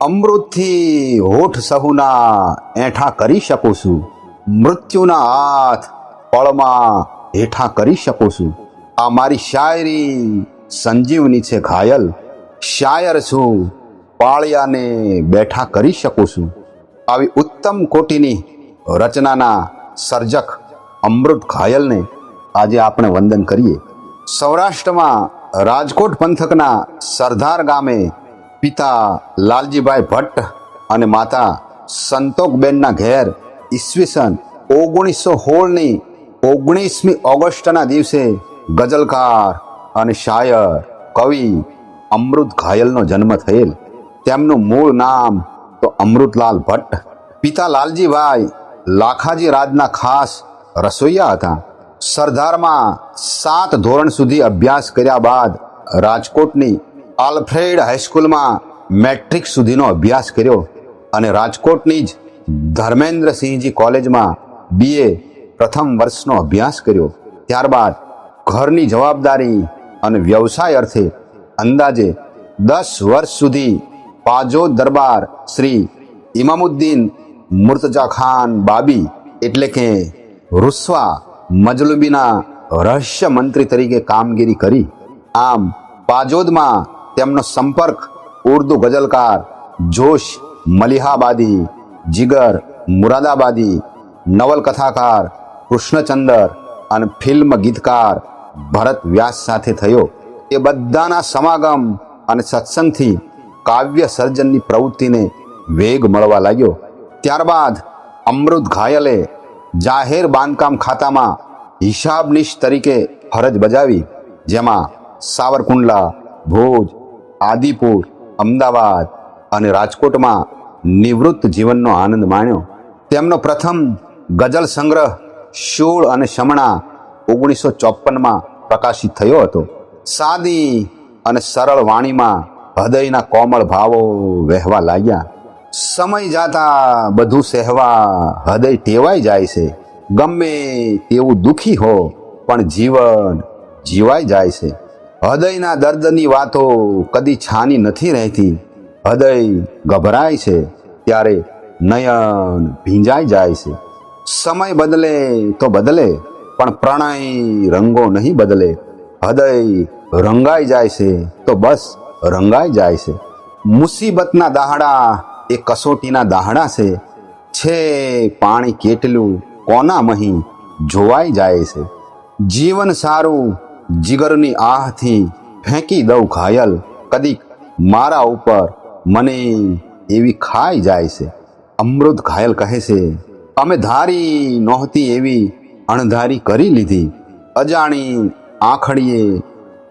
અમૃતથી હોઠ સહુના એઠા કરી શકું છું, મૃત્યુના હાથ પળમાં હેઠા કરી શકું છું. આ મારી શાયરી સંજીવની છે ઘાયલ, શાયર છું પાળિયાને બેઠા કરી શકું છું. આવી ઉત્તમ કોટીની રચનાના સર્જક અમૃત ઘાયલને આજે આપણે વંદન કરીએ. સૌરાષ્ટ્રમાં રાજકોટ પંથકના સરદાર ગામે પિતા લાલજીભાઈ ભટ્ટ અને માતા સંતોકબેનના ઘેર ઈસવીસન 1916ની 19મી ઓગસ્ટના દિવસે ગઝલકાર અને શાયર કવિ અમૃત ઘાયલનો જન્મ થયેલ. તેમનું મૂળ નામ તો અમૃતલાલ ભટ્ટ. પિતા લાલજીભાઈ લાખાજી રાજના ખાસ રસોઈયા હતા. સરદારમાં 7 ધોરણ સુધી અભ્યાસ કર્યા બાદ રાજકોટની આલ્ફ્રેડ હાઈસ્કૂલમાં મેટ્રિક સુધીનો અભ્યાસ કર્યો અને રાજકોટની જ ધર્મેન્દ્રસિંહજી કોલેજમાં BA પ્રથમ વર્ષનો અભ્યાસ કર્યો. ત્યારબાદ ઘરની જવાબદારી અને વ્યવસાય અર્થે અંદાજે 10 વર્ષ સુધી પાજોદ દરબાર શ્રી ઇમામુદ્દીન મુર્તજા ખાન બાબી એટલે કે રૂસ્વા મજલુબીના રહસ્ય મંત્રી તરીકે કામગીરી કરી. આમ પાજોદમાં તેમનો સંપર્ક ઉર્દુ ગઝલકાર જોશ મલિહાબાદી, જીગર મુરાદાબાદી, નવલકથાકાર કૃષ્ણચંદર અને ફિલ્મ ગીતકાર ભરત વ્યાસ સાથે થયો. એ બધાના સમાગમ અને સત્સંગથી કાવ્ય સર્જનની પ્રવૃત્તિને વેગ મળવા લાગ્યો. ત્યારબાદ અમૃત ઘાયલે જાહેર બાંધકામ ખાતામાં હિસાબનીશ તરીકે ફરજ બજાવી, જેમાં સાવરકુંડલા, ભુજ, આદિપુર, અમદાવાદ અને રાજકોટમાં નિવૃત્ત જીવનનો આનંદ માણ્યો. તેમનો પ્રથમ ગઝલ સંગ્રહ શૂળ અને શમણા 1954માં પ્રકાશિત થયો હતો. સાદી અને સરળ વાણીમાં હૃદયના કોમળ ભાવો વહેવા લાગ્યા. સમય જાતા બધું સહેવા હૃદય ટેવાઈ જાય છે. ગમે તેવું દુઃખી હો પણ જીવન જીવાઈ જાય છે. હૃદયના દર્દની વાતો કદી છાની નથી રહેતી. હૃદય ગભરાય છે ત્યારે નયન ભીંજાઈ જાય છે. સમય બદલે તો બદલે પણ પ્રણય રંગો નહીં બદલે. હૃદય રંગાઈ જાય છે તો બસ રંગાઈ જાય છે. મુસીબતના દાહડા એ કસોટીના દાહડા છે પાણી કેટલું કોના મહી જોવાઈ જાય છે. જીવન સારું જીગરની આહથી ફેંકી દઉં ઘાયલ, કદીક મારા ઉપર મને એવી ખાઈ જાય છે. અમૃત ઘાયલ કહે છે, અમે ધારી નહોતી એવી અણધારી કરી લીધી. અજાણી આંખડીએ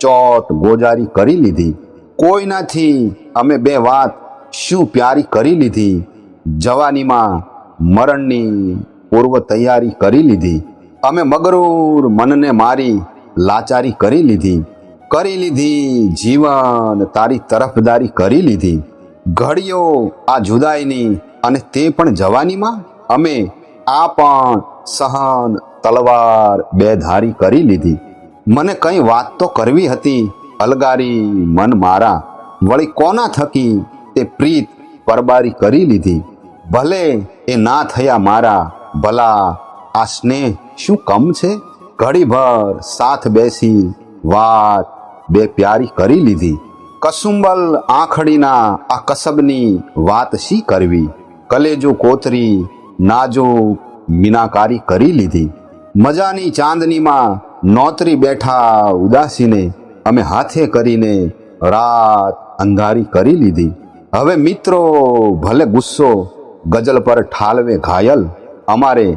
ચોટ ગોજારી કરી લીધી. કોઈનાથી અમે બે વાત શું પ્યારી કરી લીધી. જવાનીમાં મરણની પૂર્વ તૈયારી કરી લીધી. અમે મગરૂર મનને મારી લાચારી કરી લીધી. કરી લીધી જીવન તારી તરફદારી કરી લીધી. ઘડીઓ આ જુદાઈની અને તે પણ જવાનીમાં. અમે આ પણ સહન તલવાર બે ધારી કરી લીધી. મને કંઈ વાત તો કરવી હતી અલગારી મન મારા. વળી કોના થકી તે પ્રીત પરબારી કરી લીધી. ભલે એ ના થયા મારા, ભલા આ સ્નેહ શું કમ છે. ઘડીભર સાથ બેસી વાત બે પ્યારી કરી લીધી. કસુંબલ આંખડીના આ કસબની વાત શી કરવી. કલેજો કોતરી નાજુક મીનાકારી કરી લીધી. મજાની ચાંદનીમાં નોતરી બેઠા ઉદાસીને અમે હાથે કરીને રાત અંધારી કરી લીધી. હવે મિત્રો ભલે ગુસ્સો ગઝલ પર ઠાલવે ઘાયલ, અમારે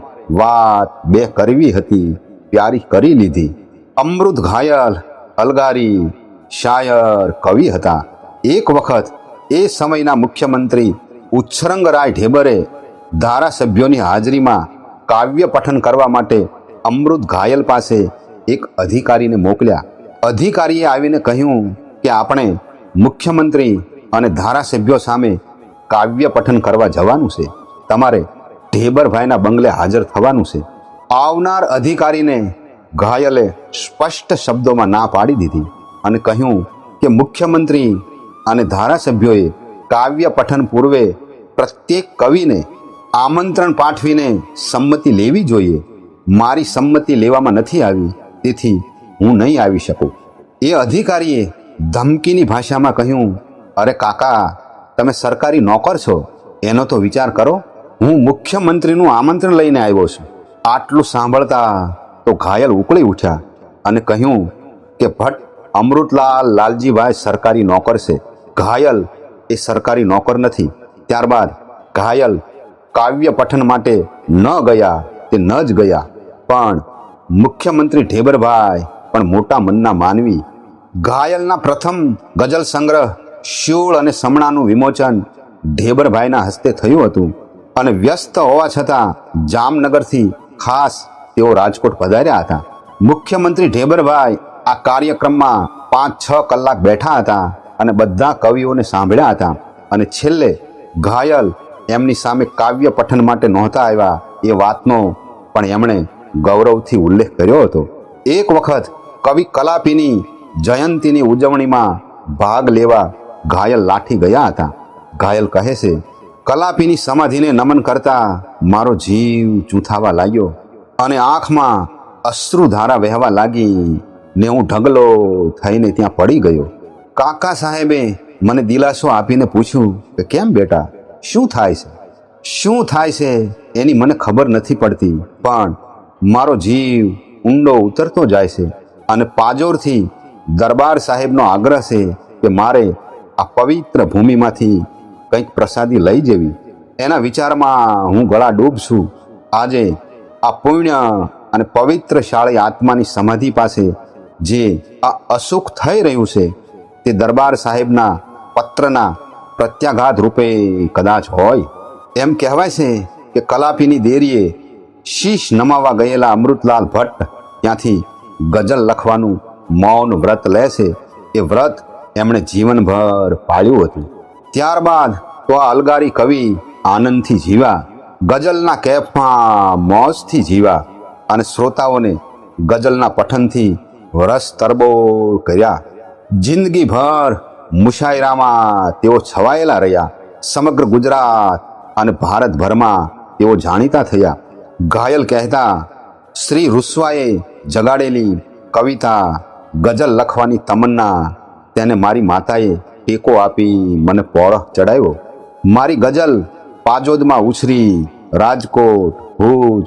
વાત બે કરવી હતી પ્યારી કરી લીધી. અમૃત ઘાયલ અલગારી શાયર કવિ હતા. એક વખત એ સમયના મુખ્યમંત્રી ઉચ્છરંગરાય ઢેબરે ધારાસભ્યોની હાજરીમાં કાવ્ય પઠન કરવા માટે અમૃત ઘાયલ પાસે એક અધિકારીને મોકલ્યા. અધિકારીએ આવીને કહ્યું કે આપણે મુખ્યમંત્રી અને ધારાસભ્યો સામે કાવ્ય પઠન કરવા જવાનું છે. તમારે ઢેબરભાઈના બંગલે હાજર થવાનું છે. આવનાર અધિકારીને ઘાયલે સ્પષ્ટ શબ્દોમાં ના પાડી દીધી અને કહ્યું કે મુખ્યમંત્રી અને ધારાસભ્યોએ કાવ્ય પઠન પૂર્વે પ્રત્યેક કવિને આમંત્રણ પાઠવીને સંમતિ લેવી જોઈએ. મારી સંમતિ લેવામાં નથી આવી, તેથી હું નહીં આવી શકું. એ અધિકારીએ ધમકીની ભાષામાં કહ્યું, અરે કાકા, તમે સરકારી નોકર છો, એનો તો વિચાર કરો. હું મુખ્યમંત્રીનું આમંત્રણ લઈને આવ્યો છું. આટલું સાંભળતા તો ઘાયલ ઉકળી ઉઠ્યા અને કહ્યું કે ભટ્ટ અમૃતલાલ લાલજીભાઈ સરકારી નોકર છે. ઘાયલ એ સરકારી નોકર નથી. ત્યારબાદ ઘાયલ કાવ્ય પઠન માટે ન ગયા તે ન જ ગયા. પણ મુખ્યમંત્રી ઢેબરભાઈ પણ મોટા મનના માનવી. ઘાયલના પ્રથમ ગઝલ સંગ્રહ શૂળ અને સમણાનું વિમોચન ઢેબરભાઈના હસ્તે થયું હતું અને વ્યસ્ત હોવા છતાં જામનગરથી ખાસ તેઓ રાજકોટ પધાર્યા હતા. મુખ્યમંત્રી ઢેબરભાઈ આ કાર્યક્રમમાં 5-6 કલાક બેઠા હતા અને બધા કવિઓને સાંભળ્યા હતા. અને છેલ્લે ઘાયલ એમની સામે કાવ્ય પઠન માટે નહોતા આવ્યા એ વાતનો પણ એમણે ગૌરવથી ઉલ્લેખ કર્યો હતો. એક વખત કવિ કલાપીની જયંતીની ઉજવણીમાં ભાગ લેવા ઘાયલ લાઠી ગયા હતા. ઘાયલ કહે છે, કલાપીની સમાધિને નમન કરતા મારો જીવ ચૂથાવા લાગ્યો અને આંખમાં અશ્રુધારા વહેવા લાગી ને હું ઢગલો થઈને ત્યાં પડી ગયો. કાકા સાહેબે મને દિલાસો આપીને પૂછ્યું કે કેમ બેટા, શું થાય છે? શું થાય છે એની મને ખબર નથી પડતી, પણ મારો જીવ ઊંડો ઉતરતો જાય છે અને પાજોરથી દરબાર સાહેબનો આગ્રહ છે કે મારે આ પવિત્ર ભૂમિમાંથી કંઈક પ્રસાદી લઈ જવી. એના વિચારમાં હું ગળા ડૂબ છું. આજે આ પુણ્ય અને પવિત્ર શાળી આત્માની સમાધિ પાસે જે આ અસુખ થઈ રહ્યું છે તે દરબાર સાહેબના પત્રના પ્રત્યાઘાત રૂપે કદાચ હોય. એમ કહેવાય છે કે કલાપીની દેરીએ શીશ નમાવા ગયેલા અમૃતલાલ ભટ્ટ ત્યાંથી ગઝલ લખવાનું મૌન વ્રત લે છે. એ વ્રત એમણે જીવનભર પાળ્યું હતું. ત્યારબાદ તો આ અલગારી કવિ આનંદથી જીવ્યા, ગઝલના કેફમાં મોજથી જીવ્યા અને શ્રોતાઓને ગઝલના પઠનથી રસ તરબોળ કર્યા. જિંદગીભર મુશાયરામાં તેઓ છવાયેલા રહ્યા. સમગ્ર ગુજરાત અને ભારતભરમાં તેઓ જાણીતા થયા. ઘાયલ કહેતા, શ્રી રૂસ્વાએ જગાડેલી કવિતા ગઝલ લખવાની તમન્ના તેને મારી માતાએ ટેકો આપી મને પોળખ ચડાવ્યો. મારી ગઝલ પાજોદમાં ઉછરી રાજકોટ, ભુજ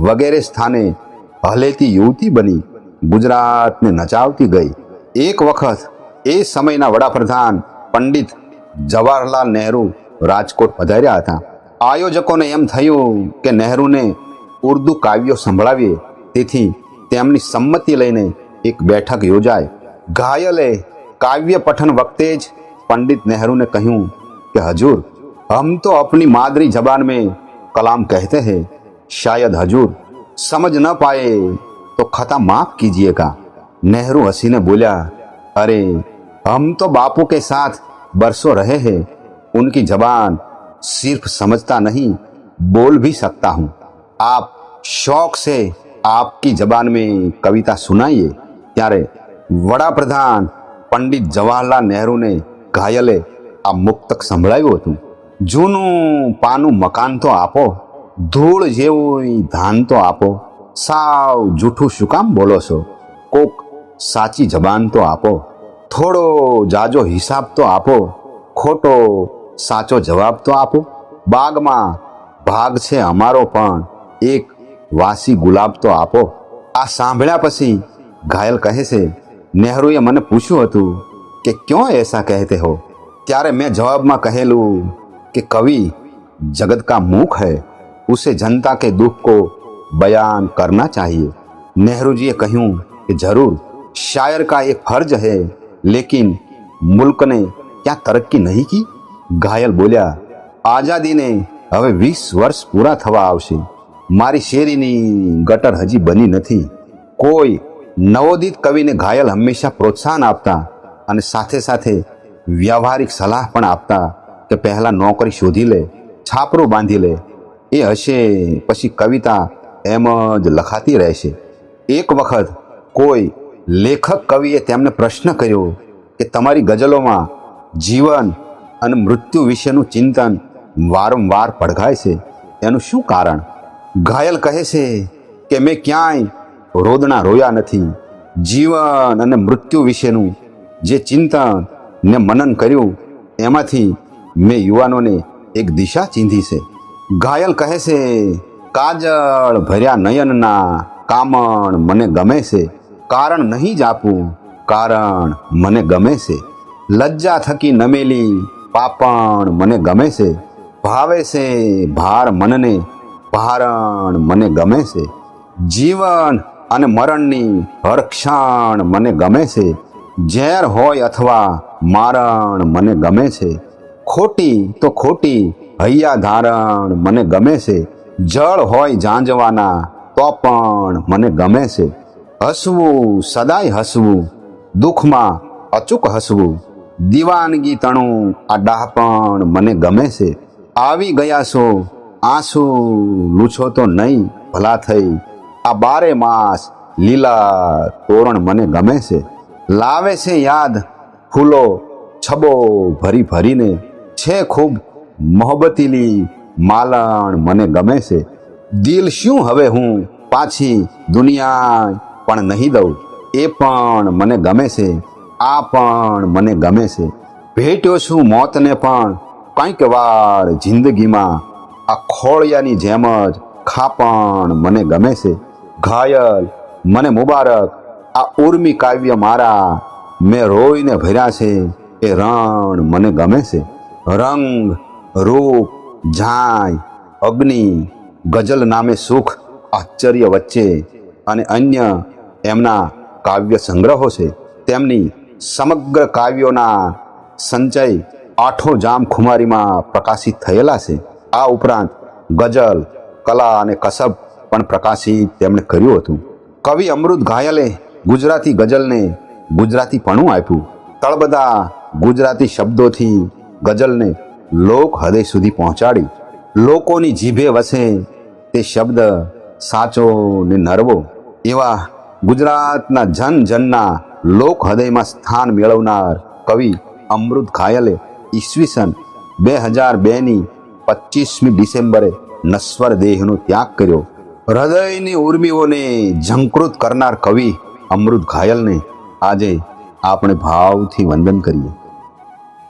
વગેરે સ્થાને હલેતી યુવતી બની ગુજરાતને નચાવતી ગઈ. એક વખત એ સમયના વડાપ્રધાન પંડિત જવાહરલાલ નહેરુ રાજકોટ પધાર્યા હતા. આયોજકોને એમ થયું કે નહેરુને ઉર્દુ કાવ્યો સંભળાવીએ, તેથી તેમની સંમતિ લઈને એક બેઠક યોજાય. ઘાયલે કાવ્ય પઠન વખતે જ पंडित नेहरू ने कहूं कि हजूर, हम तो अपनी मादरी जबान में कलाम कहते हैं, शायद हजूर समझ न पाए तो खता माफ कीजिएगा। नेहरू हंसीने बोला, अरे हम तो बापू के साथ बरसों रहे हैं, उनकी जबान सिर्फ समझता नहीं बोल भी सकता हूँ। आप शौक से आपकी जबान में कविता सुनाइए। त्यारे वडाप्रधान पंडित जवाहरलाल नेहरू ने घायले आ मुक्तक संभळाव्યું હતું। જૂનું પાનું મકાન તો આપો, ધૂળ જેવું ધાન તો આપો, સાવ જૂઠું શું કામ બોલો છો? કોક સાચી જબાન તો આપો, થોડો જાજો હિસાબ તો આપો, ખોટો સાચો જવાબ તો આપો। બાગમાં ભાગ છે અમારો પણ એક વાસી ગુલાબ તો આપો। આ સાંભળ્યા પછી ઘાયલ કહે છે, नेहरूए મને પૂછ્યું હતું कि क्यों ऐसा कहते हो? त्यारे मैं जवाब में कहेलू कि कवि जगत का मुख है, उसे जनता के दुख को बयान करना चाहिए। नेहरू जी कहूँ कि जरूर शायर का एक फर्ज है, लेकिन मुल्क ने क्या तरक्की नहीं की? घायल बोलिया, आजादी ने हवे 20 वर्ष पूरा थवा आवशे, मारी शेरीनी गटर हजी बनी नहीं। कोई नवोदित कवि ने घायल हमेशा प्रोत्साहन आपता અને સાથે સાથે વ્યવહારિક સલાહ પણ આપતા કે પહેલાં નોકરી શોધી લે, છાપરું બાંધી લે, એ હશે પછી કવિતા એમ જ લખાતી રહેશે। એક વખત કોઈ લેખક કવિએ તેમને પ્રશ્ન કર્યો કે તમારી ગઝલોમાં જીવન અને મૃત્યુ વિશેનું ચિંતન વારંવાર પડઘાય છે, એનું શું કારણ? ઘાયલ કહે છે કે મેં ક્યાંય રોદણા રોયા નથી. જીવન અને મૃત્યુ વિશેનું જે ચિંતન ને મનન કર્યું એમાંથી મેં યુવાનોને એક દિશા ચીંધી છે. ઘાયલ કહે છે, કાજળ ભર્યા નયનના કામણ મને ગમે છે. કારણ નહીં જ આપું, કારણ મને ગમે છે. લજ્જા થકી નમેલી પાપણ મને ગમે છે. ભાવે છે ભાર મનને, ભારણ મને ગમે છે. જીવન અને મરણની હર ક્ષણ મને ગમે છે. ઝેર હોય અથવા મારણ મને ગમે છે. ખોટી તો ખોટી હૈયા ધારણ મને ગમે છે. જળ હોય ઝાંઝવાના તો પણ મને ગમે છે. હસવું સદાય હસવું, દુઃખમાં અચૂક હસવું. દીવાનગી તણું આ ડાહપણ મને ગમે છે. આવી ગયા છો આંસુ લૂછો તો નહીં ભલા થઈ. આ 12 માસ લીલા તોરણ મને ગમે છે. લાવે છે યાદ ફૂલો છબો ભરી ભરીને. છે ખૂબ મોહબ્બતીલી માલણ મને ગમે છે. દિલ શું હવે હું પાછી દુનિયા પણ નહીં દઉં. એ પણ મને ગમે છે, આ પણ મને ગમે છે. ભેટ્યો છું મોતને પણ કંઈક વાર જિંદગીમાં. આ ખોળિયાની જેમ જ ખાપણ મને ગમે છે. ઘાયલ મને મુબારક, આ ઉર્મી કાવ્ય મારા. મેં રોઈને ભર્યા છે એ રણ મને ગમે છે. રંગ રૂપ ઝાય અગ્નિ ગઝલ નામે સુખ આશ્ચર્ય વચ્ચે અને અન્ય એમના કાવ્ય સંગ્રહો છે. તેમની સમગ્ર કાવ્યોના સંચય 8 જામ ખુમારીમાં પ્રકાશિત થયેલા છે. આ ઉપરાંત ગઝલ કલા અને કસબ પણ પ્રકાશિત તેમણે કર્યું હતું. કવિ અમૃત ઘાયલે ગુજરાતી ગઝલને ગુજરાતીપણું આપ્યું. તળબદા ગુજરાતી શબ્દોથી ગઝલને લોક હૃદય સુધી પહોંચાડી. લોકોની જીભે વસે તે શબ્દ સાચો ને નરવો એવા ગુજરાતના જન જનના લોક હૃદયમાં સ્થાન મેળવનાર કવિ અમૃત ઘાયલે ઈસવીસન 2002ની 25મી ડિસેમ્બરે નશ્વર દેહનો ત્યાગ કર્યો. હૃદયની ઉર્મિઓને ઝંકૃત કરનાર કવિ અમૃત ઘાયલને આજે આપણે ભાવથી વંદન કરીએ.